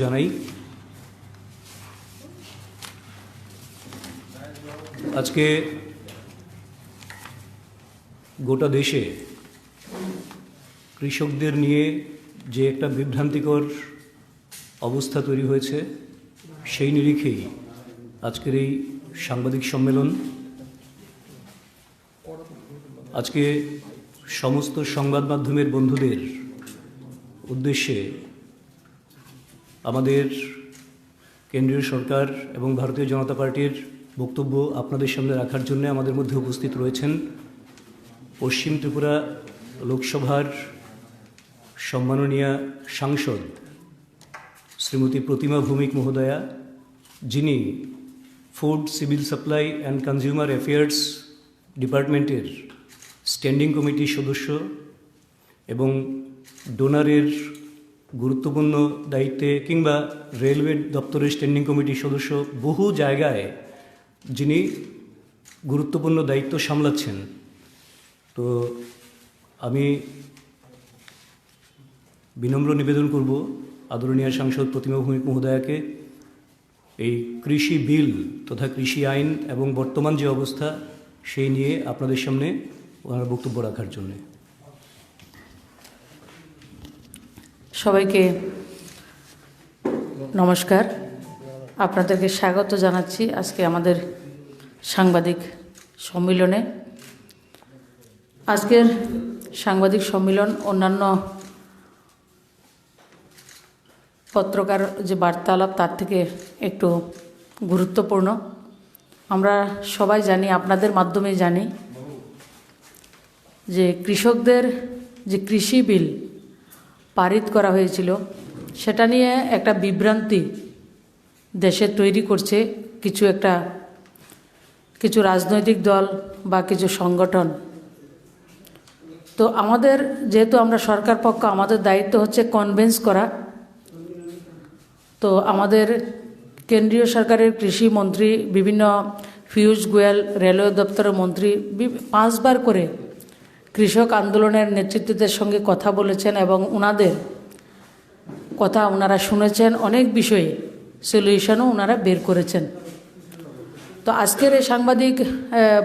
জানাই। আজকে গোটা দেশে কৃষকদের নিয়ে যে একটা বিভ্রান্তিকর অবস্থা তৈরি হয়েছে, সেই নিরিখেই আজকের এই সাংবাদিক সম্মেলন। আজকে সমস্ত সংবাদ মাধ্যমের বন্ধুদের উদ্দেশ্যে আমাদের কেন্দ্রীয় সরকার এবং ভারতীয় জনতা পার্টির বক্তব্য আপনাদের সামনে রাখার জন্য আমাদের মধ্যে উপস্থিত রয়েছেন পশ্চিম ত্রিপুরা লোকসভার সম্মাননীয় সাংসদ শ্রীমতী প্রতিমা ভৌমিক মহোদয়া, যিনি food, civil supply and consumer affairs ডিপার্টমেন্টের স্ট্যান্ডিং কমিটির সদস্য এবং ডোনারের গুরুত্বপূর্ণ দায়িত্বে, কিংবা রেলওয়ে দপ্তরের স্ট্যান্ডিং কমিটির সদস্য, বহু জায়গায় যিনি গুরুত্বপূর্ণ দায়িত্ব সামলাচ্ছেন। তো আমি বিনম্র নিবেদন করব আদরণীয় সাংসদ প্রতিমা ভৌমিক মহোদয়াকে এই কৃষি বিল তথা কৃষি আইন এবং বর্তমান যে অবস্থা সেই নিয়ে আপনাদের সামনে ওনার বক্তব্য রাখার জন্যে। সবাইকে নমস্কার, আপনাদেরকে স্বাগত জানাচ্ছি আজকে আমাদের সাংবাদিক সম্মেলনে। আজকের সাংবাদিক সম্মেলন অন্যান্য পত্রকার যে বার্তালাপ তার থেকে একটু গুরুত্বপূর্ণ। আমরা সবাই জানি, আপনাদের মাধ্যমে জানি, যে কৃষকদের যে কৃষি বিল পারিত করা হয়েছিল সেটা নিয়ে একটা বিভ্রান্তি দেশে তৈরি করছে কিছু রাজনৈতিক দল বা কিছু সংগঠন। তো আমাদের, যেহেতু আমরা সরকার পক্ষ, আমাদের দায়িত্ব হচ্ছে কনভিন্স করা। তো আমাদের কেন্দ্রীয় সরকারের কৃষি মন্ত্রী, বিভিন্ন পীয়ূষ গোয়েল রেলওয়ে দপ্তরের মন্ত্রী 5 বার করে কৃষক আন্দোলনের নেতৃত্বদের সঙ্গে কথা বলেছেন এবং ওনাদের কথা ওনারা শুনেছেন। অনেক বিষয়ে সলিউশনও ওনারা বের করেছেন। তো আজকের এই সাংবাদিক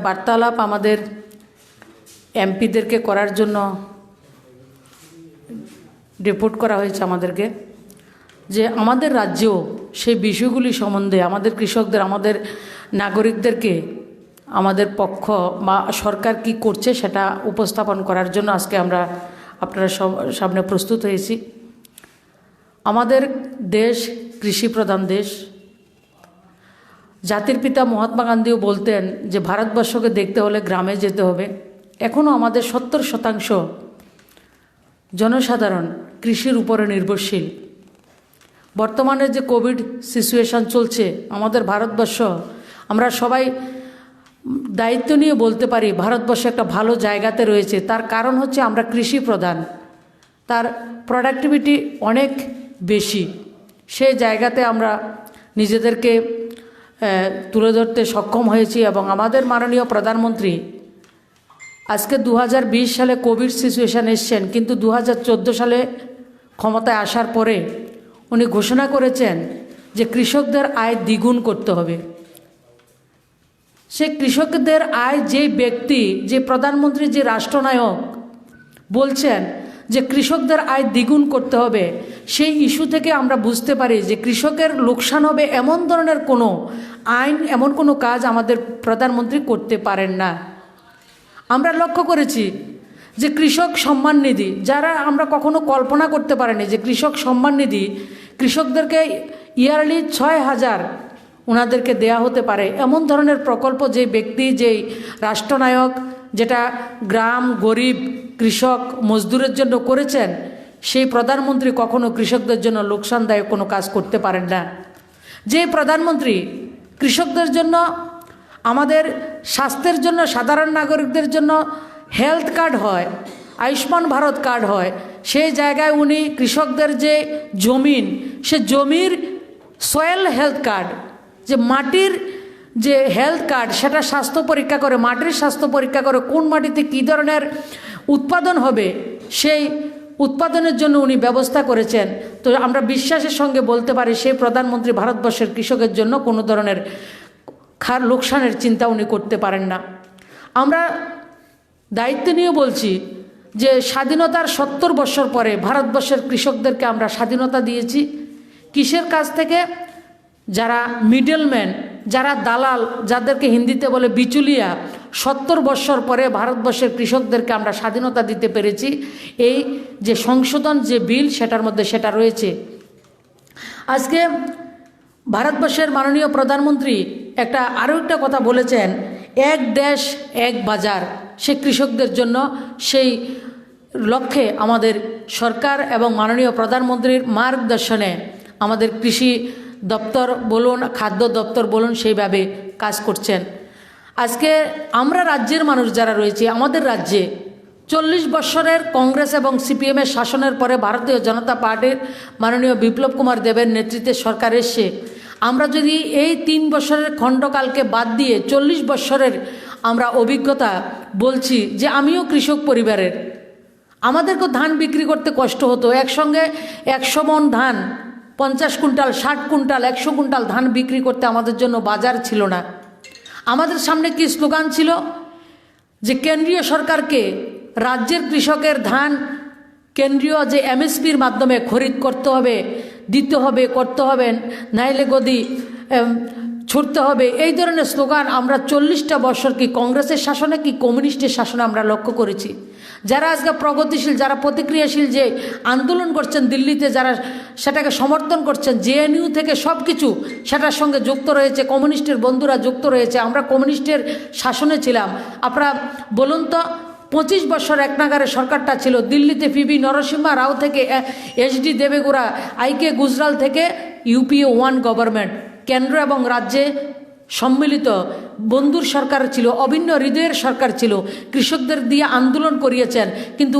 বার্তালাপ আমাদের এমপিদেরকে করার জন্য রিপোর্ট করা হয়েছে আমাদেরকে, যে আমাদের রাজ্যেও সেই বিষয়গুলি সম্বন্ধে আমাদের কৃষকদের, আমাদের নাগরিকদেরকে, আমাদের পক্ষ বা সরকার কি করছে সেটা উপস্থাপন করার জন্য আজকে আমরা আপনারা সামনে প্রস্তুত হয়েছি। আমাদের দেশ কৃষি প্রধান দেশ। জাতির পিতা মহাত্মা গান্ধীও বলতেন যে ভারতবর্ষকে দেখতে হলে গ্রামে যেতে হবে। এখনও আমাদের 70% জনসাধারণ কৃষির উপরে নির্ভরশীল। বর্তমানে যে কোভিড সিচুয়েশান চলছে আমাদের ভারতবর্ষ, আমরা সবাই দায়িত্ব নিয়ে বলতে পারি ভারতবর্ষ একটা ভালো জায়গাতে রয়েছে। তার কারণ হচ্ছে আমরা কৃষি প্রধান, তার প্রোডাক্টিভিটি অনেক বেশি। সেই জায়গাতে আমরা নিজেদেরকে তুলে ধরতে সক্ষম হয়েছি। এবং আমাদের মাননীয় প্রধানমন্ত্রী আজকে 2020 সালে কোভিড সিচুয়েশান এসছেন, কিন্তু 2014 সালে ক্ষমতায় আসার পরে উনি ঘোষণা করেছেন যে কৃষকদের আয় দ্বিগুণ করতে হবে। সে কৃষকদের আয়, যে ব্যক্তি, যে প্রধানমন্ত্রী, যে রাষ্ট্রনায়ক বলছেন যে কৃষকদের আয় দ্বিগুণ করতে হবে, সেই ইস্যু থেকে আমরা বুঝতে পারি যে কৃষকের লোকসান হবে এমন ধরনের কোনো আইন, এমন কোনো কাজ আমাদের প্রধানমন্ত্রী করতে পারেন না। আমরা লক্ষ্য করেছি যে কৃষক সম্মান নিধি, যারা আমরা কখনো কল্পনা করতে পারিনি যে কৃষক সম্মান নিধি কৃষকদেরকে ইয়ারলি 6,000 ওনাদেরকে দেয়া হতে পারে, এমন ধরনের প্রকল্প যে ব্যক্তি, যেই রাষ্ট্রনায়ক, যেটা গ্রাম, গরিব, কৃষক, মজদুরের জন্য করেছেন, সেই প্রধানমন্ত্রী কখনো কৃষকদের জন্য লোকসানদায়ক কোনো কাজ করতে পারেন না। যে প্রধানমন্ত্রী কৃষকদের জন্য, আমাদের স্বাস্থ্যের জন্য, সাধারণ নাগরিকদের জন্য হেলথ কার্ড হয়, আয়ুষ্মান ভারত কার্ড হয়, সেই জায়গায় উনি কৃষকদের যে জমিন, সে জমির সয়েল হেলথ কার্ড, যে মাটির যে হেলথ কার্ড, সেটা স্বাস্থ্য পরীক্ষা করে, মাটির স্বাস্থ্য পরীক্ষা করে কোন মাটিতে কী ধরনের উৎপাদন হবে সেই উৎপাদনের জন্য উনি ব্যবস্থা করেছেন। তো আমরা বিশ্বাসের সঙ্গে বলতে পারি সেই প্রধানমন্ত্রী ভারতবর্ষের কৃষকের জন্য কোনো ধরনের লোকসানের চিন্তা উনি করতে পারেন না। আমরা দায়িত্ব নিয়ে বলছি যে স্বাধীনতার 70 বছর পরে ভারতবর্ষের কৃষকদেরকে আমরা স্বাধীনতা দিয়েছি কিসের কাছ থেকে? যারা মিডলম্যান, যারা দালাল, যাদেরকে হিন্দিতে বলে বিচুলিয়া, 70 বছর পরে ভারতবর্ষের কৃষকদেরকে আমরা স্বাধীনতা দিতে পেরেছি। এই যে সংশোধন যে বিল সেটার মধ্যে সেটা রয়েছে। আজকে ভারতবর্ষের মাননীয় প্রধানমন্ত্রী আরও একটা কথা বলেছেন, এক দেশ এক বাজার, সে কৃষকদের জন্য সেই লক্ষ্যে আমাদের সরকার এবং মাননীয় প্রধানমন্ত্রীর মার্গদর্শনে আমাদের কৃষি দপ্তর বলুন, খাদ্য দপ্তর বলুন, সেইভাবে কাজ করছেন। আজকে আমরা রাজ্যের মানুষ যারা রয়েছে, আমাদের রাজ্যে 40 বছরের কংগ্রেস এবং সিপিএমের শাসনের পরে ভারতীয় জনতা পার্টির মাননীয় বিপ্লব কুমার দেবের নেতৃত্বে সরকার এসে আমরা যদি এই 3 বছরের খণ্ডকালকে বাদ দিয়ে 40 বছরের আমরা অভিজ্ঞতা বলছি যে আমিও কৃষক পরিবারের, আমাদেরকেও ধান বিক্রি করতে কষ্ট হতো। একসঙ্গে 100 মণ ধান, 50 কুইন্টাল, 60 কুইন্টাল, 100 কুইন্টাল ধান বিক্রি করতে আমাদের জন্য বাজার ছিল না। আমাদের সামনে কি স্লোগান ছিল? যে কেন্দ্রীয় সরকারকে রাজ্যের কৃষকের ধান কেন্দ্রীয় যে এমএসপির মাধ্যমে খরিদ করতে হবে, দিতে হবে, করতে হবে, নাইলে গদি ছুটতে হবে। এই ধরনের স্লোগান আমরা 40টা বছর কি কংগ্রেসের শাসনে কি কমিউনিস্টের শাসনে আমরা লক্ষ্য করেছি। যারা আজকে প্রগতিশীল, যারা প্রতিক্রিয়াশীল যে আন্দোলন করছেন দিল্লিতে, যারা সেটাকে সমর্থন করছেন, জেএনইউ থেকে সব কিছু সেটার সঙ্গে যুক্ত রয়েছে, কমিউনিস্টের বন্ধুরা যুক্ত রয়েছে। আমরা কমিউনিস্টের শাসনে ছিলাম। আপনারা বলুন তো, 25 বছর এক নাগারে সরকারটা ছিল। দিল্লিতে পিবি নরসিম্হা রাও থেকে এইচডি দেবেগৌড়া, আইকে গুজরাল থেকে ইউপিএ 1 গভর্নমেন্ট, কেন্দ্র এবং রাজ্যে সম্মিলিত বন্ধুর সরকার ছিল, অভিন্ন হৃদয়ের সরকার ছিল। কৃষকদের দিয়ে আন্দোলন করিয়েছেন, কিন্তু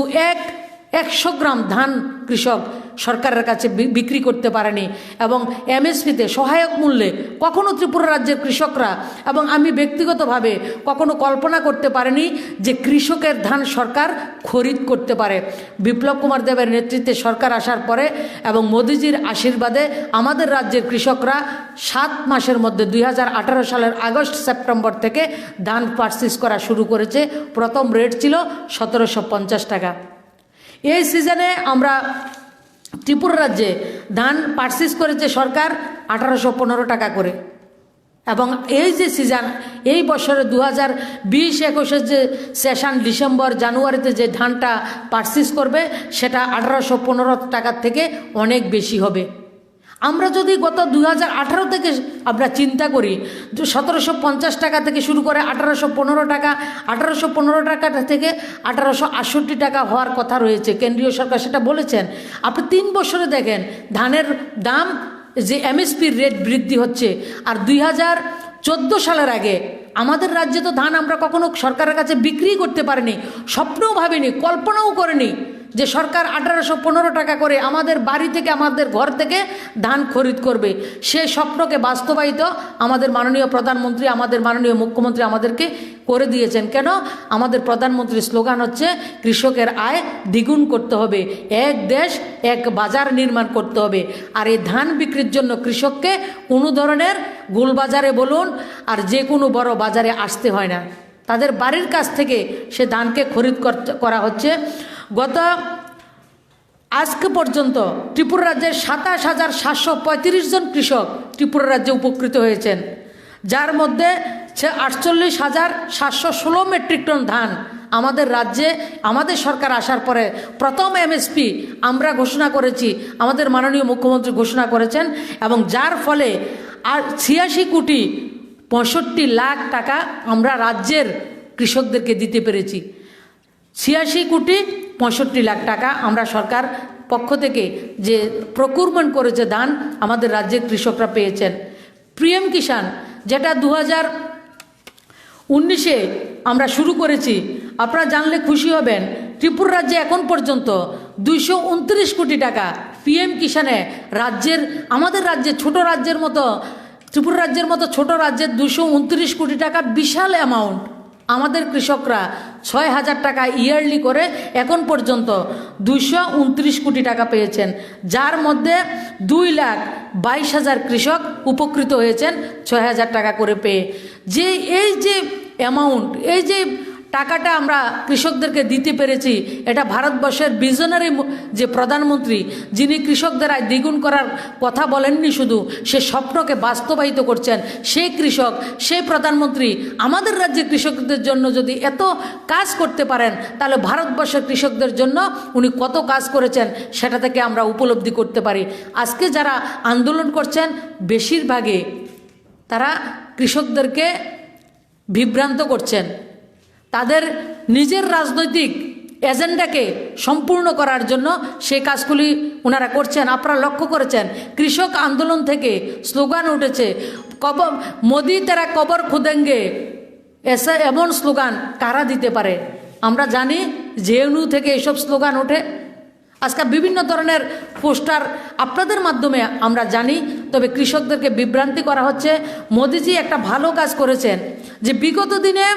100 গ্রাম ধান কৃষক সরকারের কাছে বিক্রি করতে পারেনি। এবং এমএসপিতে সহায়ক মূল্যে কখনো ত্রিপুরা রাজ্যের কৃষকরা এবং আমি ব্যক্তিগতভাবে কখনো কল্পনা করতে পারিনি যে কৃষকের ধান সরকার খরিদ করতে পারে। বিপ্লব কুমার দেবের নেতৃত্বে সরকার আসার পরে এবং মোদিজির আশীর্বাদে আমাদের রাজ্যের কৃষকরা 7 মাসের মধ্যে 2018 সালের আগস্ট সেপ্টেম্বর থেকে ধান পারচেজ করা শুরু করেছে। প্রথম রেট ছিল 1750 টাকা। এই সিজনে আমরা ত্রিপুরা রাজ্যে ধান পারচেজ করেছে সরকার 1815 টাকা করে। এবং এই যে সিজন, এই বছরে 2020-21 যে সেশন ডিসেম্বর জানুয়ারিতে যে ধানটা পারচেজ করবে সেটা 1815 টাকার থেকে অনেক বেশি হবে। আমরা যদি গত 2018 থেকে আমরা চিন্তা করি, 1750 টাকা থেকে শুরু করে 1815 টাকা, 1815 টাকা থেকে 1868 টাকা হওয়ার কথা রয়েছে। কেন্দ্রীয় সরকার সেটা বলেছেন। আপনি 3 বছরে দেখেন ধানের দাম যে এমএসপির রেট বৃদ্ধি হচ্ছে। আর 2014 সালের আগে আমাদের রাজ্যে তো ধান আমরা কখনো সরকারের কাছে বিক্রি করতে পারিনি, স্বপ্নও ভাবিনি, কল্পনাও করিনি যে সরকার 1815 টাকা করে আমাদের বাড়ি থেকে, আমাদের ঘর থেকে ধান খরিদ করবে। সেই স্বপ্নকে বাস্তবায়িত আমাদের মাননীয় প্রধানমন্ত্রী, আমাদের মাননীয় মুখ্যমন্ত্রী আমাদেরকে করে দিয়েছেন। কেন? আমাদের প্রধানমন্ত্রীর স্লোগান হচ্ছে কৃষকের আয় দ্বিগুণ করতে হবে, এক দেশ এক বাজার নির্মাণ করতে হবে। আর এই ধান বিক্রির জন্য কৃষককে কোনো ধরনের গোলবাজারে বলুন আর যে কোনো বড় বাজারে আসতে হয় না, তাদের বাড়ির কাছ থেকে সে ধানকে খরিদ করা হচ্ছে। গত আজকে পর্যন্ত ত্রিপুরা রাজ্যের 27,735 জন কৃষক ত্রিপুরা রাজ্যে উপকৃত হয়েছেন, যার মধ্যে 48,716 মেট্রিক টন ধান আমাদের রাজ্যে আমাদের সরকার আসার পরে প্রথম এমএসপি আমরা ঘোষণা করেছি, আমাদের মাননীয় মুখ্যমন্ত্রী ঘোষণা করেছেন। এবং যার ফলে আর 86 কোটি 65 লাখ টাকা আমরা রাজ্যের কৃষকদেরকে দিতে পেরেছি। 86 কোটি 65 লাখ টাকা আমরা সরকার পক্ষ থেকে যে প্রকিউরমেন্ট করেছে ধান আমাদের রাজ্যের কৃষকরা পেয়েছেন। পিএম কিষাণ যেটা 2019-এ আমরা শুরু করেছি, আপনারা জানলে খুশি হবেন, ত্রিপুরা রাজ্যে এখন পর্যন্ত 229 কোটি টাকা পিএম কিষাণে রাজ্যের, আমাদের রাজ্যে ছোট রাজ্যের মতো, ত্রিপুরা রাজ্যের মতো ছোট রাজ্যের 229 কোটি টাকা বিশাল অ্যামাউন্ট আমাদের কৃষকরা 6,000 টাকা ইয়ারলি করে এখন পর্যন্ত 229 কোটি টাকা পেয়েছেন, যার মধ্যে 2,22,000 কৃষক উপকৃত হয়েছেন 6,000 টাকা করে পেয়ে। যে এই যে অ্যামাউন্ট, এই যে টাকাটা আমরা কৃষকদেরকে দিতে পেরেছি, এটা ভারতবর্ষের ভিশনারি যে প্রধানমন্ত্রী, যিনি কৃষকদের আয় দ্বিগুণ করার কথা বলেননি, শুধু সে স্বপ্নকে বাস্তবায়িত করছেন। সেই কৃষক, সেই প্রধানমন্ত্রী আমাদের রাজ্যে কৃষকদের জন্য যদি এত কাজ করতে পারেন, তাহলে ভারতবর্ষের কৃষকদের জন্য উনি কত কাজ করেছেন সেটা থেকে আমরা উপলব্ধি করতে পারি। আজকে যারা আন্দোলন করছেন বেশিরভাগই তারা কৃষকদেরকে বিভ্রান্ত করছেন, তাদের নিজের রাজনৈতিক এজেন্ডাকে সম্পূর্ণ করার জন্য সেই কাজগুলি ওনারা করছেন। আপনারা লক্ষ্য করেছেন কৃষক আন্দোলন থেকে স্লোগান উঠেছে, কবর মোদি তেরা কবর খুদেঙ্গে, এসে এমন স্লোগান কারা দিতে পারে? আমরা জানি জেএনইউ থেকে এসব স্লোগান ওঠে। আজকে বিভিন্ন ধরনের পোস্টার আপনাদের মাধ্যমে আমরা জানি, তবে কৃষকদেরকে বিভ্রান্তি করা হচ্ছে। মোদিজি একটা ভালো কাজ করেছেন যে বিগত দিনে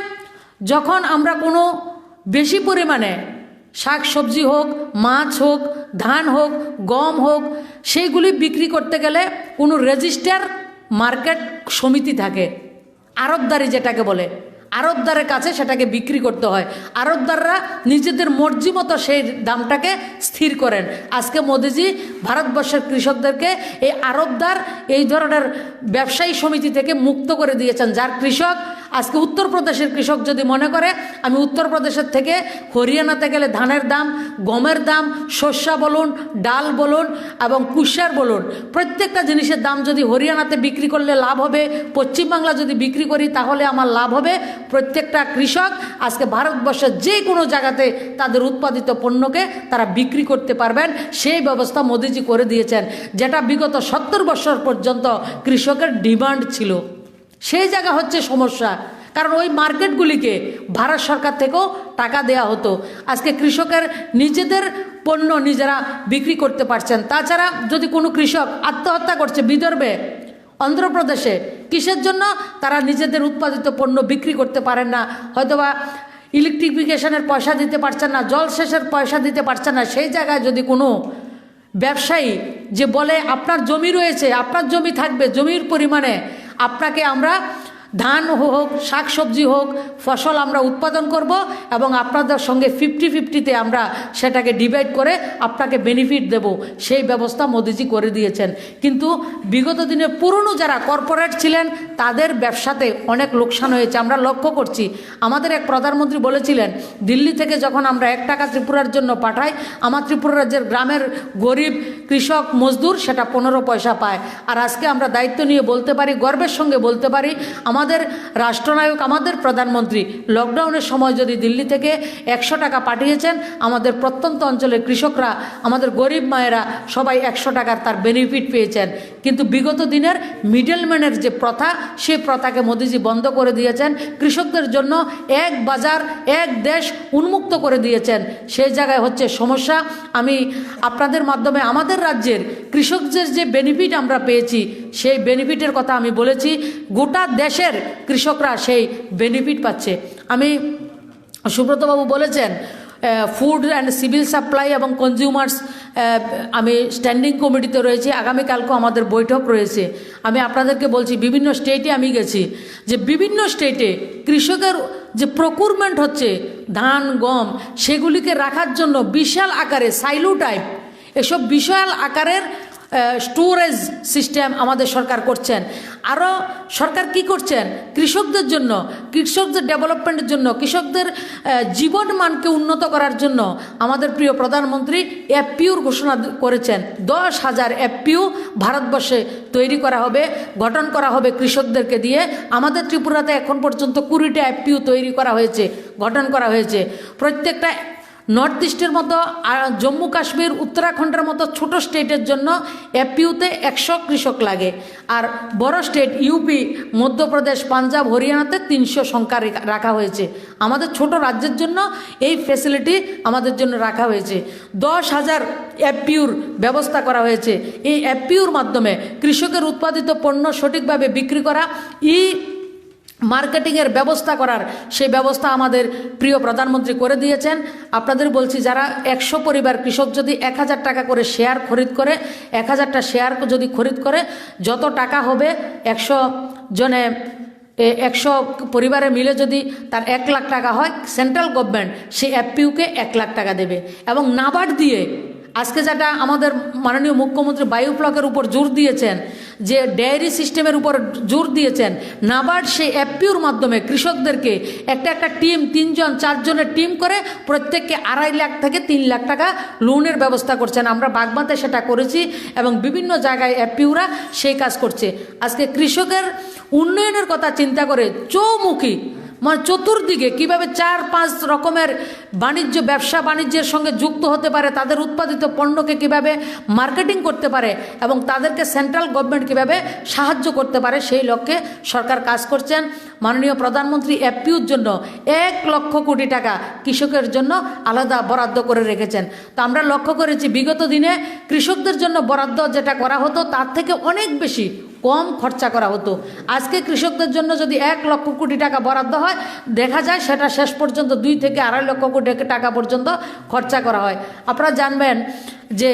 যখন আমরা কোনো বেশি পরিমাণে শাক সবজি হোক, মাছ হোক, ধান হোক, গম হোক, সেইগুলি বিক্রি করতে গেলে কোনো রেজিস্টার মার্কেট সমিতি থাকে, আড়তদারি যেটাকে বলে, আড়তদারের কাছে সেটাকে বিক্রি করতে হয়। আড়তদাররা নিজেদের মর্জি মতো সেই দামটাকে স্থির করেন। আজকে মোদিজি ভারতবর্ষের কৃষকদেরকে এই আড়তদার, এই ধরনের ব্যবসায়ী সমিতি থেকে মুক্ত করে দিয়েছেন, যার কৃষক আজকে উত্তরপ্রদেশের কৃষক যদি মনে করে আমি উত্তরপ্রদেশের থেকে হরিয়ানাতে গেলে ধানের দাম, গমের দাম, শস্যা বলুন, ডাল বলুন এবং কুশার বলুন, প্রত্যেকটা জিনিসের দাম যদি হরিয়ানাতে বিক্রি করলে লাভ হবে, পশ্চিমবাংলা যদি বিক্রি করি তাহলে আমার লাভ হবে। প্রত্যেকটা কৃষক আজকে ভারতবর্ষের যে কোনো জায়গাতে তাদের উৎপাদিত পণ্যকে তারা বিক্রি করতে পারবেন, সেই ব্যবস্থা মোদিজি করে দিয়েছেন, যেটা বিগত 70 বছর পর্যন্ত কৃষকের ডিমান্ড ছিল। সেই জায়গা হচ্ছে সমস্যা, কারণ ওই মার্কেটগুলিকে ভারত সরকার থেকেও টাকা দেয়া হতো। আজকে কৃষকের নিজেদের পণ্য নিজেরা বিক্রি করতে পারছেন। তাছাড়া যদি কোনো কৃষক আত্মহত্যা করছে বিদর্ভে, অন্ধ্রপ্রদেশে, কিসের জন্য? তারা নিজেদের উৎপাদিত পণ্য বিক্রি করতে পারেন না, হয়তোবা ইলেকট্রিফিকেশনের পয়সা দিতে পারছেন না, জলসেচের পয়সা দিতে পারছেন না। সেই জায়গায় যদি কোনো ব্যবসায়ী যে বলে আপনার জমি রয়েছে, আপনার জমি থাকবে, জমির পরিমাণে আপনাকে আমরা ধান হোক, শাক সবজি হোক, ফসল আমরা উৎপাদন করব এবং আপনাদের সঙ্গে 50-50-তে আমরা সেটাকে ডিভাইড করে আপনাকে বেনিফিট দেব, সেই ব্যবস্থা মোদিজি করে দিয়েছেন। কিন্তু বিগত দিনে পুরনো যারা কর্পোরেট ছিলেন তাদের ব্যবসাতে অনেক লোকসান হয়েছে, আমরা লক্ষ্য করছি। আমাদের এক প্রধানমন্ত্রী বলেছিলেন দিল্লি থেকে যখন আমরা 1 টাকা ত্রিপুরার জন্য পাঠাই, আমার ত্রিপুরা রাজ্যের গ্রামের গরিব কৃষক মজদুর সেটা 15 পয়সা পায়। আর আজকে আমরা দায়িত্ব নিয়ে বলতে পারি, গর্বের সঙ্গে বলতে পারি, আমাদের রাষ্ট্রনায়ক, আমাদের প্রধানমন্ত্রী লকডাউনের সময় যদি দিল্লি থেকে 100 টাকা পাঠিয়েছেন, আমাদের প্রত্যন্ত অঞ্চলের কৃষকরা, আমাদের গরিব মায়েরা সবাই 100 টাকার তার বেনিফিট পেয়েছেন। কিন্তু বিগত দিনের মিডলম্যানের যে প্রথা, সেই প্রথাকে মোদিজি বন্ধ করে দিয়েছেন, কৃষকদের জন্য এক বাজার, এক দেশ উন্মুক্ত করে দিয়েছেন। সেই জায়গায় হচ্ছে সমস্যা। আমি আপনাদের মাধ্যমে আমাদের রাজ্যের কৃষকদের যে বেনিফিট আমরা পেয়েছি, সেই বেনিফিটের কথা আমি বলেছি। গোটা দেশের কৃষকরা সেই বেনিফিট পাচ্ছে। আমি সুব্রতবাবু বলেছেন ফুড অ্যান্ড সিভিল সাপ্লাই এবং কনজিউমার্স, আমি স্ট্যান্ডিং কমিটিতে রয়েছি, আগামীকালকেও আমাদের বৈঠক রয়েছে। আমি আপনাদেরকে বলছি, বিভিন্ন স্টেটে আমি গেছি, যে বিভিন্ন স্টেটে কৃষকের যে প্রকুরমেন্ট হচ্ছে ধান, গম, সেগুলিকে রাখার জন্য বিশাল আকারে সাইলো টাইপ, এসব বিশাল আকারের স্টোরেজ সিস্টেম আমাদের সরকার করছেন। আরও সরকার কি করছেন? কৃষকদের জন্য, কৃষকদের ডেভেলপমেন্টের জন্য, কৃষকদের জীবন মানকে উন্নত করার জন্য আমাদের প্রিয় প্রধানমন্ত্রী এফপিউর ঘোষণা করেছেন। 10,000 এফপিউ ভারতবর্ষে তৈরি করা হবে, গঠন করা হবে কৃষকদেরকে দিয়ে। আমাদের ত্রিপুরাতে এখন পর্যন্ত 20টা এফপিউ তৈরি করা হয়েছে, গঠন করা হয়েছে। প্রত্যেকটা নর্থ ইস্টের মতো, জম্মু কাশ্মীর, উত্তরাখণ্ডের মতো ছোট স্টেটের জন্য এফপিউতে 100 কৃষক লাগে। আর বড় স্টেট ইউপি, মধ্যপ্রদেশ, পাঞ্জাব, হরিয়ানাতে 300 সংখ্যা রাখা হয়েছে। আমাদের ছোট রাজ্যের জন্য এই ফ্যাসিলিটি আমাদের জন্য রাখা হয়েছে। 10,000 এফপিউর ব্যবস্থা করা হয়েছে। এই এফপিউর মাধ্যমে কৃষকের উৎপাদিত পণ্য সঠিকভাবে বিক্রি করা, মার্কেটিংয়ের ব্যবস্থা করার সেই ব্যবস্থা আমাদের প্রিয় প্রধানমন্ত্রী করে দিয়েছেন। আপনাদের বলছি, যারা 100 পরিবার কৃষক যদি 1000 টাকা করে শেয়ার খরিদ করে, 1000টা শেয়ার যদি খরিদ করে, যত টাকা হবে 100 জনে 100 পরিবারে মিলে যদি তার 1 লাখ টাকা হয়, সেন্ট্রাল গভর্নমেন্ট সেই এফপিইউকে 1 লাখ টাকা দেবে। এবং নাবার্ড দিয়ে আজকে যেটা আমাদের মাননীয় মুখ্যমন্ত্রী বায়োফ্লকের উপর জোর দিয়েছেন, যে ডেয়ারি সিস্টেমের উপর জোর দিয়েছেন, নাবার্ড সেই এফপিইউর মাধ্যমে কৃষকদেরকে একটা টিম, 3 জন 4 জনের টিম করে প্রত্যেককে 2.5 লাখ থেকে 3 লাখ টাকা লোনের ব্যবস্থা করছেন। আমরা বাগমাতে সেটা করেছি এবং বিভিন্ন জায়গায় এফপিইউরা সেই কাজ করছে। আজকে কৃষকের উন্নয়নের কথা চিন্তা করে চৌমুখী, মানে চতুর্দিকে কিভাবে 4-5 রকমের ব্যবসা বাণিজ্যের সঙ্গে যুক্ত হতে পারে, তাদের উৎপাদিত পণ্যকে কিভাবে মার্কেটিং করতে পারে এবং তাদেরকে সেন্ট্রাল গভর্নমেন্ট কিভাবে সাহায্য করতে পারে, সেই লক্ষ্যে সরকার কাজ করছেন। মাননীয় প্রধানমন্ত্রী এফপিইউর জন্য 1 লক্ষ কোটি টাকা কৃষকের জন্য আলাদা বরাদ্দ করে রেখেছেন। তো আমরা লক্ষ্য করেছি বিগত দিনে কৃষকদের জন্য বরাদ্দ যেটা করা হতো তার থেকে অনেক বেশি কম খরচা করা হতো। আজকে কৃষকদের জন্য যদি 1 লক্ষ কোটি টাকা বরাদ্দ হয়, দেখা যায় সেটা শেষ পর্যন্ত 2 থেকে 2.5 লক্ষ কোটি টাকা পর্যন্ত খরচা করা হয়। আপনারা জানবেন যে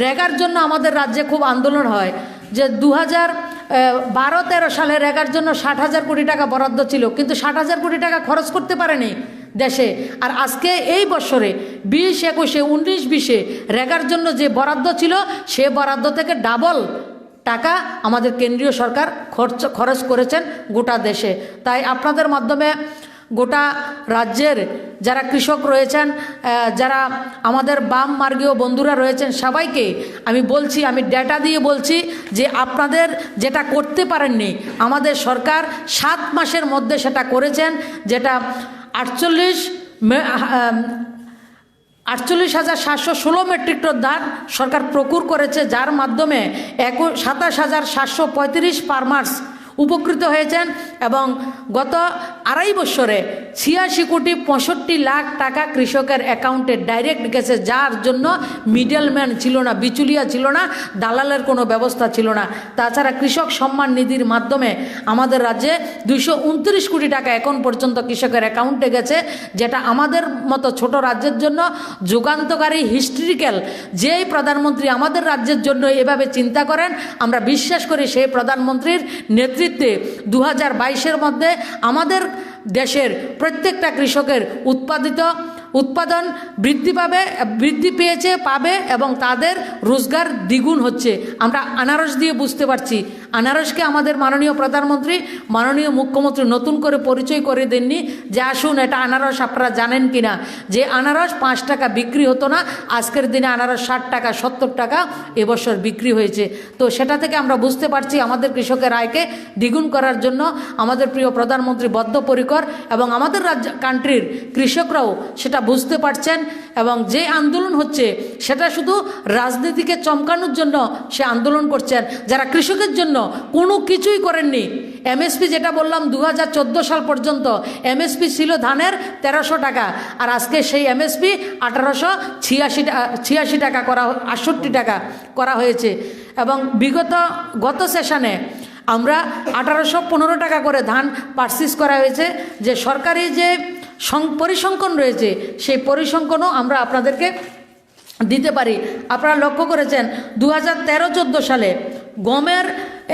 রেগার জন্য আমাদের রাজ্যে খুব আন্দোলন হয়, যে 2012-13 সালে রেগার জন্য 60,000 কোটি টাকা বরাদ্দ ছিল, কিন্তু 60,000 কোটি টাকা খরচ করতে পারেনি দেশে। আর আজকে এই বছরে 20-21-এ 19-20-এ রেগার জন্য যে বরাদ্দ ছিল, সে বরাদ্দ থেকে ডাবল টাকা আমাদের কেন্দ্রীয় সরকার খরচ করেছেন গোটা দেশে। তাই আপনাদের মাধ্যমে গোটা রাজ্যের যারা কৃষক রয়েছেন, যারা আমাদের বাম মার্গীয় বন্ধুরা রয়েছেন, সবাইকে আমি বলছি, আমি ডেটা দিয়ে বলছি যে আপনাদের যেটা করতে পারেননি আমাদের সরকার 7 মাসের মধ্যে সেটা করেছেন, যেটা 48,716 মেট্রিক টন ধান সরকার প্রকুর করেছে, যার মাধ্যমে 27,735 ফার্মার্স উপকৃত হয়েছেন। এবং গত 2.5 বছরে 86,65,00,000 টাকা কৃষকের অ্যাকাউন্টে ডাইরেক্ট গেছে, যার জন্য মিডলম্যান ছিল না, বিচুলিয়া ছিল না, দালালের কোনো ব্যবস্থা ছিল না। তাছাড়া কৃষক সম্মান নিধির মাধ্যমে আমাদের রাজ্যে 229 কোটি টাকা এখন পর্যন্ত কৃষকের অ্যাকাউন্টে গেছে, যেটা আমাদের মতো ছোট রাজ্যের জন্য যুগান্তকারী, হিস্ট্রিক্যাল। যেই প্রধানমন্ত্রী আমাদের রাজ্যের জন্য এভাবে চিন্তা করেন, আমরা বিশ্বাস করি সেই প্রধানমন্ত্রীর নেতৃত্বে 2022-এর মধ্যে আমাদের দেশের প্রত্যেকটা কৃষকের উৎপাদন বৃদ্ধি পাবে এবং তাদের রোজগার দ্বিগুণ হচ্ছে। আমরা আনারস দিয়ে বুঝতে পারছি, আনারসকে আমাদের মাননীয় প্রধানমন্ত্রী, মাননীয় মুখ্যমন্ত্রী নতুন করে পরিচয় করে দেননি যে আসুন এটা আনারস। আপনারা জানেন কিনা যে আনারস 5 টাকা বিক্রি হতো না, আজকের দিনে আনারস 60 টাকা 70 টাকা এবছর বিক্রি হয়েছে। তো সেটা থেকে আমরা বুঝতে পারছি আমাদের কৃষকের আয়কে দ্বিগুণ করার জন্য আমাদের প্রিয় প্রধানমন্ত্রী বদ্ধপরিকর, এবং আমাদের কান্ট্রির কৃষকরাও সেটা বুঝতে পারছেন। এবং যে আন্দোলন হচ্ছে সেটা শুধু রাজনীতিকে চমকানোর জন্য সে আন্দোলন করছেন, যারা কৃষকের জন্য কোনো কিছুই করেননি। এমএসপি যেটা বললাম 2014 সাল পর্যন্ত এমএসপি ছিল ধানের 1300 টাকা, আর আজকে সেই এমএসপি 1886 টাকা 68 টাকা করা হয়েছে। এবং গত সেশনে আমরা 1815 টাকা করে ধান পারচেজ করা হয়েছে। যে সরকারি যে পরিসংখ্যান রয়েছে সেই পরিসংখ্যানও আমরা আপনাদেরকে দিতে পারি। আপনারা লক্ষ্য করেছেন 2013-14 সালে গমের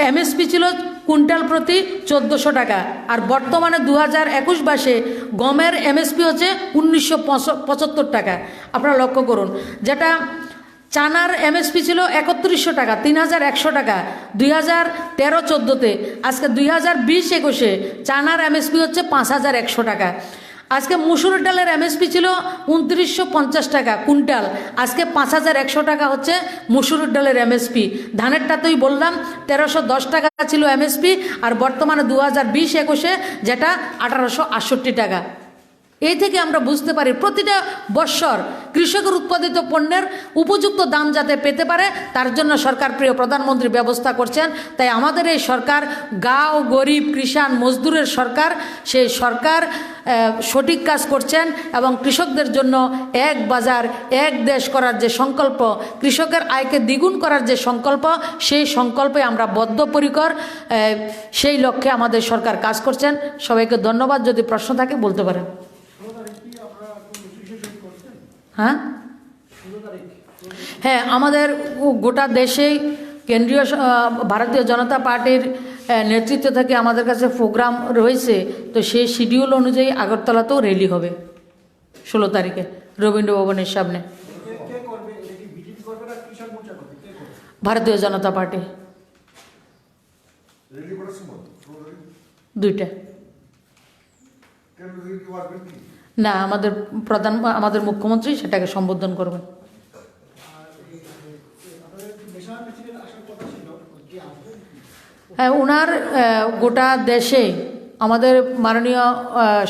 এমএসপি ছিল কুইন্টাল প্রতি 1400 টাকা, আর বর্তমানে 2021-22 গমের এমএসপি হচ্ছে 1975 টাকা। আপনারা লক্ষ্য করুন, যেটা চানার এমএসপি ছিল 3100 টাকা, 3100 টাকা 2013-14-তে। আজকে 2020-21-এ চানার এমএসপি হচ্ছে 5100 টাকা। আজকে মুসুর ডালের এমএসপি ছিল 2950 টাকা কুইন্টাল, আজকে 5100 টাকা হচ্ছে মুসুর ডালের এমএসপি। ধানেরটাতেই বললাম 1310 টাকা ছিল এমএসপি, আর বর্তমানে 2020-21-এ যেটা 1868 টাকা। এই থেকে আমরা বুঝতে পারি প্রতিটা বৎসর কৃষকের উৎপাদিত পণ্যের উপযুক্ত দাম যাতে পেতে পারে তার জন্য সরকার প্রিয় প্রধানমন্ত্রী ব্যবস্থা করছেন। তাই আমাদের এই সরকার গাঁও গরিব কৃষাণ মজদুরের সরকার, সেই সরকার সঠিক কাজ করছেন এবং কৃষকদের জন্য এক বাজার এক দেশ করার যে সংকল্প, কৃষকের আয়কে দ্বিগুণ করার যে সংকল্প, সেই সংকল্পে আমরা বদ্ধপরিকর। সেই লক্ষ্যে আমাদের সরকার কাজ করছেন। সবাইকে ধন্যবাদ। যদি প্রশ্ন থাকে বলতে পারেন। হ্যাঁ হ্যাঁ, আমাদের গোটা দেশেই কেন্দ্রীয় ভারতীয় জনতা পার্টির নেতৃত্ব থেকে আমাদের কাছে প্রোগ্রাম রয়েছে। তো সেই শিডিউল অনুযায়ী আগরতলাতেও র্যালি হবে 16 তারিখে রবীন্দ্র ভবনের সামনে। ভারতীয় জনতা পার্টি দুইটা না, আমাদের মুখ্যমন্ত্রী সেটাকে সম্বোধন করবেন। হ্যাঁ, ওনার গোটা দেশে আমাদের মাননীয়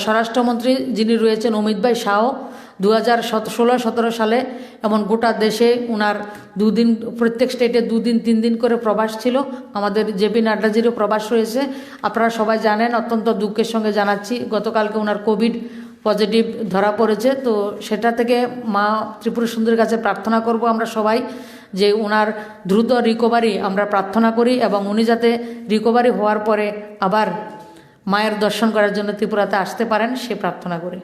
স্বরাষ্ট্রমন্ত্রী যিনি রয়েছেন অমিত ভাই শাহ 2016-17 সালে এমন গোটা দেশে ওনার দুদিন, প্রত্যেক স্টেটে 2 দিন 3 দিন করে প্রবাস ছিল। আমাদের জেপি নাড্ডাজিরও প্রবাস রয়েছে। আপনারা সবাই জানেন, অত্যন্ত দুঃখের সঙ্গে জানাচ্ছি গতকালকে ওনার কোভিড পজিটিভ ধরা পড়েছে। তো সেটা থেকে মা ত্রিপুরা সুন্দরীর কাছে প্রার্থনা করব আমরা সবাই যে ওনার দ্রুত রিকভারি আমরা প্রার্থনা করি এবং উনি যাতে রিকভারি হওয়ার পরে আবার মায়ের দর্শন করার জন্য ত্রিপুরাতে আসতে পারেন সে প্রার্থনা করি।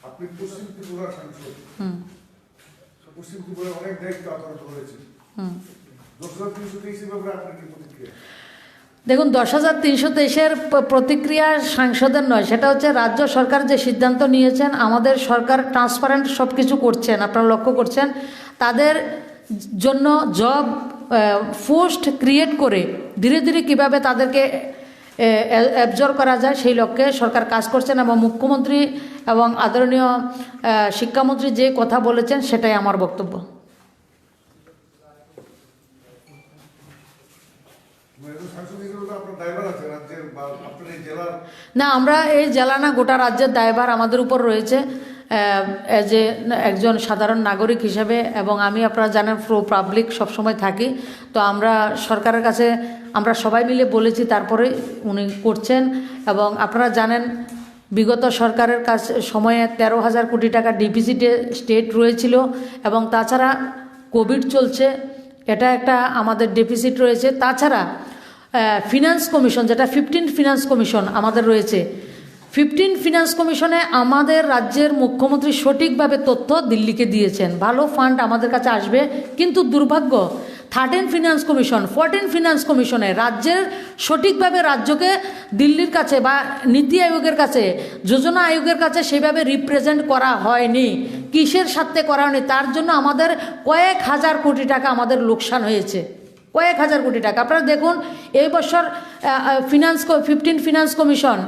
আপনি পশ্চিম ত্রিপুরার সাংসদ। পশ্চিম ত্রিপুরায় অনেক দায়িত্ব আপনার ধরেছে। 10,323 ব্যাপারে আপনার কি প্রতিক্রিয়া? দেখুন, 10,323-এর প্রতিক্রিয়া সাংসদের নয়, সেটা হচ্ছে রাজ্য সরকার যে সিদ্ধান্ত নিয়েছেন। আমাদের সরকার ট্রান্সপারেন্ট সব কিছু করছেন, আপনারা লক্ষ্য করছেন। তাদের জন্য জব পোস্ট ক্রিয়েট করে ধীরে ধীরে কীভাবে তাদেরকে অ্যাবজর্ব করা যায় সেই লক্ষ্যে সরকার কাজ করছেন এবং মুখ্যমন্ত্রী এবং আদরণীয় শিক্ষামন্ত্রী যে কথা বলেছেন সেটাই আমার বক্তব্য। না, আমরা এই জেলা না, গোটা রাজ্যের দায়ভার আমাদের উপর রয়েছে এজ এ একজন সাধারণ নাগরিক হিসেবে। এবং আমি, আপনারা জানেন, প্রো পাবলিক সবসময় থাকি। তো আমরা সরকারের কাছে আমরা সবাই মিলে বলেছি, তারপরে উনি করছেন। এবং আপনারা জানেন বিগত সরকারের কাছে সময়ে 13,000 কোটি টাকা ডিফিসিটে স্টেট রয়েছিল এবং তাছাড়া কোভিড চলছে, এটা একটা আমাদের ডেফিসিট রয়েছে। তাছাড়া ফিনান্স কমিশন, যেটা 15 ফিনান্স কমিশন আমাদের রয়েছে, 15 ফিনান্স কমিশনে আমাদের রাজ্যের মুখ্যমন্ত্রী সঠিকভাবে তথ্য দিল্লিকে দিয়েছেন। ভালো ফান্ড আমাদের কাছে আসবে, কিন্তু দুর্ভাগ্য 13 ফিনান্স কমিশন, 14 ফিনান্স কমিশনে রাজ্যের সঠিকভাবে রাজ্যকে দিল্লির কাছে বা নীতি আয়োগের কাছে, যোজনা আয়োগের কাছে সেভাবে রিপ্রেজেন্ট করা হয়নি। কিসের স্বার্থে করা হয়নি তার জন্য আমাদের কয়েক হাজার কোটি টাকা আমাদের লোকসান হয়েছে, কয়েক হাজার কোটি টাকা। আপনারা দেখুন এই বছর 15 ফিনান্স কমিশন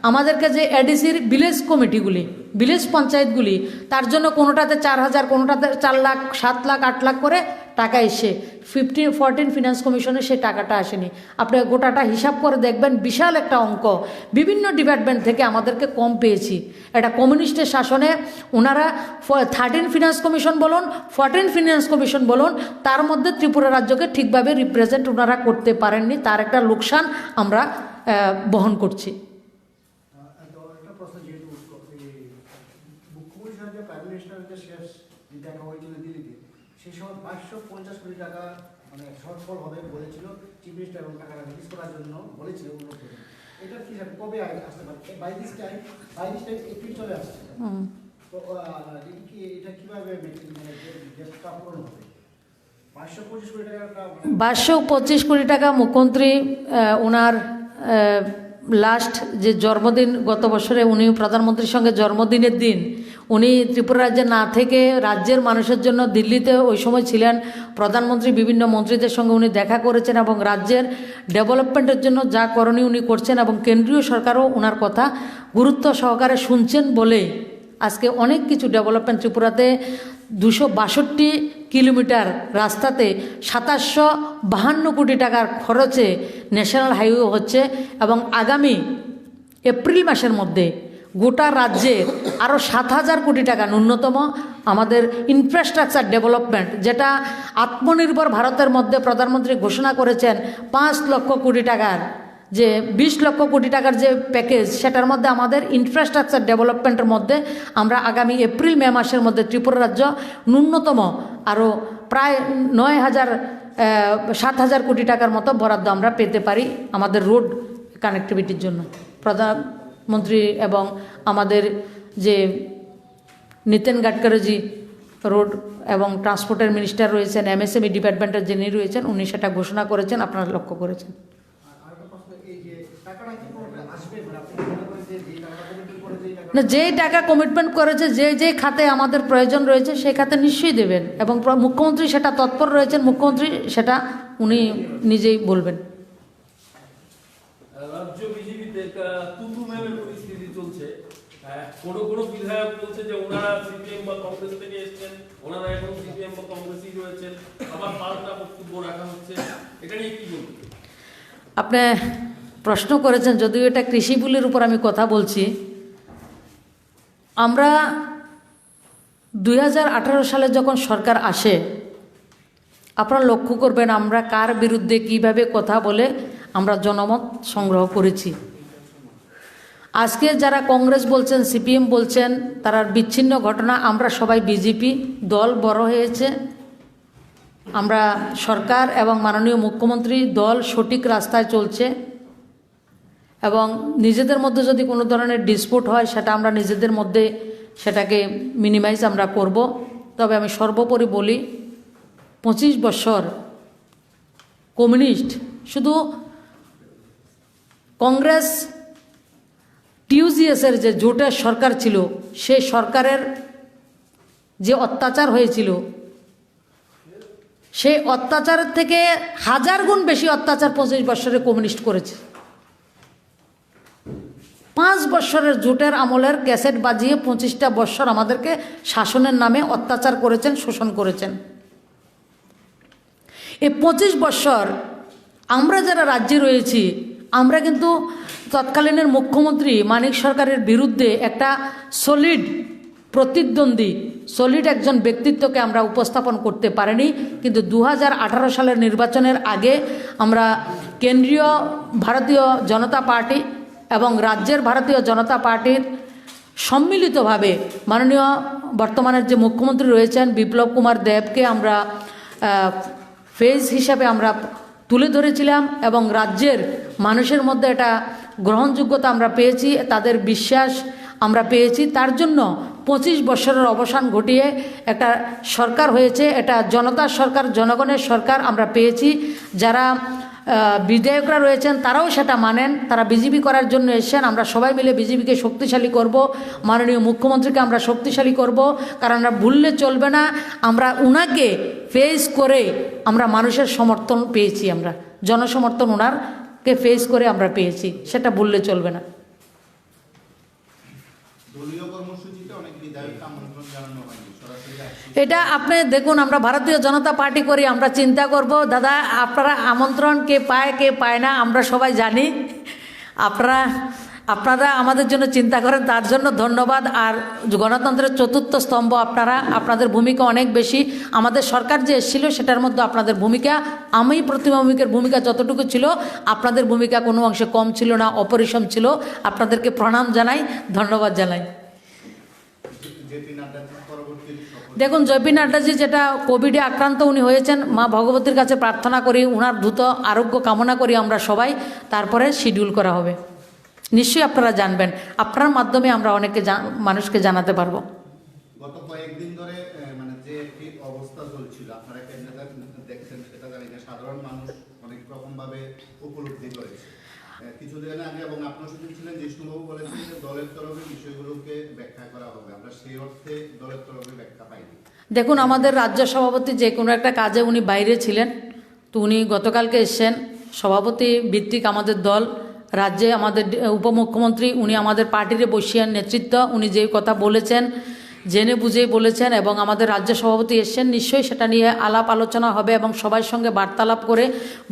আমাদেরকে যে এডিসির ভিলেজ কমিটিগুলি, ভিলেজ পঞ্চায়েতগুলি, তার জন্য কোনোটাতে 4,000, কোনোটাতে 4 লাখ, 7 লাখ, 8 লাখ করে টাকা এসে 14 ফিনান্স কমিশনে সেই টাকাটা আসেনি। আপনি গোটাটা হিসাব করে দেখবেন, বিশাল একটা অঙ্ক বিভিন্ন ডিপার্টমেন্ট থেকে আমাদেরকে কম পেয়েছি। এটা কমিউনিস্টের শাসনে ওনারা 13 ফিনান্স কমিশন বলুন, 14 ফিনান্স কমিশন বলুন, তার মধ্যে ত্রিপুরা রাজ্যকে ঠিকভাবে রিপ্রেজেন্ট ওনারা করতে পারেননি। তার একটা লোকসান আমরা বহন করছি। সেই সময় 550 কোটি টাকা মানে শর্টফল হবে বলেছিল চিফ মিনিস্টার, এবং টাকা রিলিজ করার জন্য বলেছিল। এটা কি কবে আসতে পারে? বাই দিস টাইম এপ্রিল চলে আসছে। তো এটা কিভাবে ডেটটা পূরণ হবে? 525 কোটি টাকা, 525 কোটি টাকা মুখ্যমন্ত্রী ওনার লাস্ট যে জন্মদিন, গত বছরে উনি প্রধানমন্ত্রীর সঙ্গে জন্মদিনের দিন উনি ত্রিপুরা রাজ্যে না থেকে রাজ্যের মানুষের জন্য দিল্লিতে ওই সময় ছিলেন। প্রধানমন্ত্রী বিভিন্ন মন্ত্রীদের সঙ্গে উনি দেখা করেছেন এবং রাজ্যের ডেভেলপমেন্টের জন্য যা করণীয় উনি করছেন এবং কেন্দ্রীয় সরকারও ওনার কথা গুরুত্ব সহকারে শুনছেন বলে আজকে অনেক কিছু ডেভেলপমেন্ট ত্রিপুরাতে 262 কিলোমিটার রাস্তাতে 2752 কোটি টাকার খরচে ন্যাশনাল হাইওয়ে হচ্ছে এবং আগামী এপ্রিল মাসের মধ্যে গোটা রাজ্যে আরও 7,000 কোটি টাকা ন্যূনতম আমাদের ইনফ্রাস্ট্রাকচার ডেভেলপমেন্ট, যেটা আত্মনির্ভর ভারতের মধ্যে প্রধানমন্ত্রী ঘোষণা করেছেন 5 লক্ষ কোটি টাকার, যে 20 লক্ষ কোটি টাকার যে প্যাকেজ, সেটার মধ্যে আমাদের ইনফ্রাস্ট্রাকচার ডেভেলপমেন্টের মধ্যে আমরা আগামী এপ্রিল মে মাসের মধ্যে ত্রিপুরা রাজ্য ন্যূনতম আরও প্রায় 7,000 কোটি টাকার মতো বরাদ্দ আমরা পেতে পারি আমাদের রোড কানেক্টিভিটির জন্য। প্রধানমন্ত্রী এবং আমাদের যে নীতিন গাডকারিজি রোড এবং ট্রান্সপোর্টের মিনিস্টার রয়েছেন, এমএসএমই ডিপার্টমেন্টের যিনি রয়েছেন, উনি সেটা ঘোষণা করেছেন, আপনারা লক্ষ্য করেছেন। না, যেই টাকা কমিটমেন্ট করেছে, যে খাতে আমাদের প্রয়োজন রয়েছে সেই খাতে নিশ্চয়ই দেবেন, এবং মুখ্যমন্ত্রী সেটা তৎপর রয়েছেন, মুখ্যমন্ত্রী সেটা উনি নিজেই বলবেন। রাজ্য বিজেপিতে তুতুমের পরিস্থিতি চলছে। কোনো বিধায়ক বলছে যে ওনারা সিপিএম বা কংগ্রেস থেকে এসেছেন, ওনারা এখন সিপিএম বা কংগ্রেসই রয়েছেন, আবার পাল্টা বক্তব্য রাখা হচ্ছে, এটা নিয়ে কি বলবেন? আপনি প্রশ্ন করেছেন, যদিও এটা কৃষি বিলের উপর আমি কথা বলছি। আমরা 2018 সালে যখন সরকার আসে, আপনারা লক্ষ্য করবেন আমরা কার বিরুদ্ধে কিভাবে কথা বলে আমরা জনমত সংগ্রহ করেছি। আজকে যারা কংগ্রেস বলছেন, সিপিএম বলছেন, তার বিচ্ছিন্ন ঘটনা, আমরা সবাই বিজেপি দল বড় হয়েছে, আমরা সরকার এবং মাননীয় মুখ্যমন্ত্রী দল সঠিক রাস্তায় চলছে, এবং নিজেদের মধ্যে যদি কোনো ধরনের ডিসপুট হয় সেটা আমরা নিজেদের মধ্যে সেটাকে মিনিমাইজ আমরা করব। তবে আমি সর্বোপরি বলি, 25 বছর কমিউনিস্ট, শুধু কংগ্রেস টিউজিএসের যে জোটের সরকার ছিল, সেই সরকারের যে অত্যাচার হয়েছিল, সেই অত্যাচারের থেকে 1000 গুণ বেশি অত্যাচার 25 বছরে কমিউনিস্ট করেছে। 5 বছরের জোটের আমলের ক্যাসেট বাজিয়ে 25টা বছর আমাদেরকে শাসনের নামে অত্যাচার করেছেন, শোষণ করেছেন। এই 25 বছর আমরা যারা রাজ্যে রয়েছি, আমরা কিন্তু তৎকালীনের মুখ্যমন্ত্রী মানিক সরকারের বিরুদ্ধে একটা সলিড প্রতিদ্বন্দ্বী, সলিড একজন ব্যক্তিত্বকে আমরা উপস্থাপন করতে পারিনি। কিন্তু 2018 সালের নির্বাচনের আগে আমরা কেন্দ্রীয় ভারতীয় জনতা পার্টি এবং রাজ্যের ভারতীয় জনতা পার্টির সম্মিলিতভাবে মাননীয় বর্তমানের যে মুখ্যমন্ত্রী রয়েছেন বিপ্লব কুমার দেবকে আমরা ফেজ হিসাবে আমরা তুলে ধরেছিলাম, এবং রাজ্যের মানুষের মধ্যে এটা গ্রহণযোগ্যতা আমরা পেয়েছি, তাদের বিশ্বাস আমরা পেয়েছি। তার জন্য 25 বছরের অবসান ঘটিয়ে একটা সরকার হয়েছে, এটা জনতার সরকার, জনগণের সরকার আমরা পেয়েছি। যারা বিধায়করা রয়েছেন তারাও সেটা মানেন, তারা বিজেপি করার জন্য এসেছেন। আমরা সবাই মিলে বিজেপিকে শক্তিশালী করব, মাননীয় মুখ্যমন্ত্রীকে আমরা শক্তিশালী করব, কারণ আমরা ভুললে চলবে না। আমরা উনাকে ফেস করে আমরা মানুষের সমর্থন পেয়েছি, আমরা জনসমর্থন ওনারকে ফেস করে আমরা পেয়েছি, সেটা ভুললে চলবে না। দলীয় কর্মসূচিতে অনেক বিধায়ককে আমন্ত্রণ জানানো হয়নি, সরাসরি এটা আপনি দেখুন, আমরা ভারতীয় জনতা পার্টি করি, আমরা চিন্তা করব দাদা আপনারা আমন্ত্রণ কে পায় না আমরা সবাই জানি। আপনারা আমাদের জন্য চিন্তা করেন, তার জন্য ধন্যবাদ। আর গণতন্ত্রের চতুর্থ স্তম্ভ আপনারা, আপনাদের ভূমিকা অনেক বেশি। আমাদের সরকার যে এসেছিল সেটার মধ্যে আপনাদের ভূমিকা, আমি প্রতিমা ভূমিকার ভূমিকা যতটুকু ছিল, আপনাদের ভূমিকা কোনো অংশে কম ছিল না, অপরিসম ছিল। আপনাদেরকে প্রণাম জানাই, ধন্যবাদ জানাই। দেখুন, জেপি নাড্ডাজি যেটা কোভিডে আক্রান্ত উনি হয়েছেন, মা ভগবতীর কাছে প্রার্থনা করি ওনার দ্রুত আরোগ্য কামনা করি আমরা সবাই, তারপরে শিডিউল করা হবে। নিশ্চয়ই আপনারা জানবেন, আপনার মাধ্যমে আমরা অনেকে মানুষকে জানাতে পারবো। গত কয়েকদিন ধরে মানে যে একটি অবস্থা চলছিল, আপনারা কেন্দ্রে দেখছেন সেটা জানি না, সাধারণ মানুষ অনেক রকম ভাবে উপলব্ধি করেছে। কিছুদিন আগে এবং আপনার সুযোগ ছিলেন, জিষ্ণুবাবু বলেছেন যে দলের তরফে বিষয়গুলোকে ব্যাখ্যা করা হবে, আমরা সেই অর্থে দলের তরফে ব্যাখ্যা পাইনি। দেখুন, আমাদের রাজ্য সভাপতি যে কোনো একটা কাজে উনি বাইরে ছিলেন, তো উনি গতকালকে এসছেন। সভাপতি ভিত্তিক আমাদের দল, রাজ্যে আমাদের উপমুখ্যমন্ত্রী উনি আমাদের পার্টিরে বসিয়ার নেতৃত্ব, উনি যে কথা বলেছেন জেনে বুঝেই বলেছেন এবং আমাদের রাজ্য সভাপতি এসছেন, নিশ্চয়ই সেটা নিয়ে আলাপ আলোচনা হবে এবং সবার সঙ্গে বার্তালাপ করে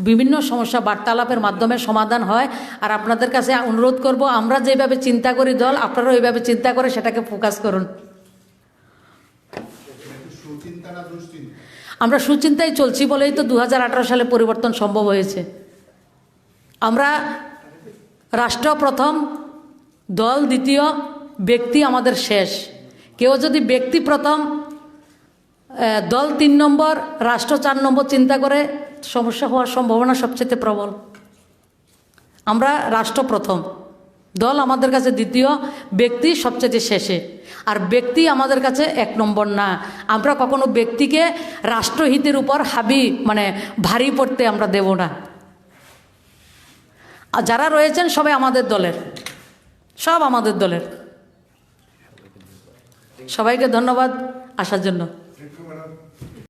বিভিন্ন সমস্যা বার্তালাপের মাধ্যমে সমাধান হয়। আর আপনাদের কাছে অনুরোধ করব, আমরা যেভাবে চিন্তা করি দল, আপনারাও ওইভাবে চিন্তা করে সেটাকে ফোকাস করুন। সুচিন্তা না দুশ্চিন্তা? আমরা সুচিন্তায় চলছি বলেই তো 2018 সালে পরিবর্তন সম্ভব হয়েছে। আমরা রাষ্ট্র প্রথম, দল দ্বিতীয়, ব্যক্তি আমাদের শেষ। কেউ যদি ব্যক্তি প্রথম, দল 3 নম্বর, রাষ্ট্র 4 নম্বর চিন্তা করে, সমস্যা হওয়ার সম্ভাবনা সবচেয়ে প্রবল। আমরা রাষ্ট্র প্রথম, দল আমাদের কাছে দ্বিতীয়, ব্যক্তি সবচেয়ে শেষে। আর ব্যক্তি আমাদের কাছে 1 নম্বর না। আমরা কখনো ব্যক্তিকে রাষ্ট্রহিতের উপর ভারী পড়তে আমরা দেব না। আর যারা রয়েছেন সবাই আমাদের দলের, সব আমাদের দলের। সবাইকে ধন্যবাদ আসার জন্য।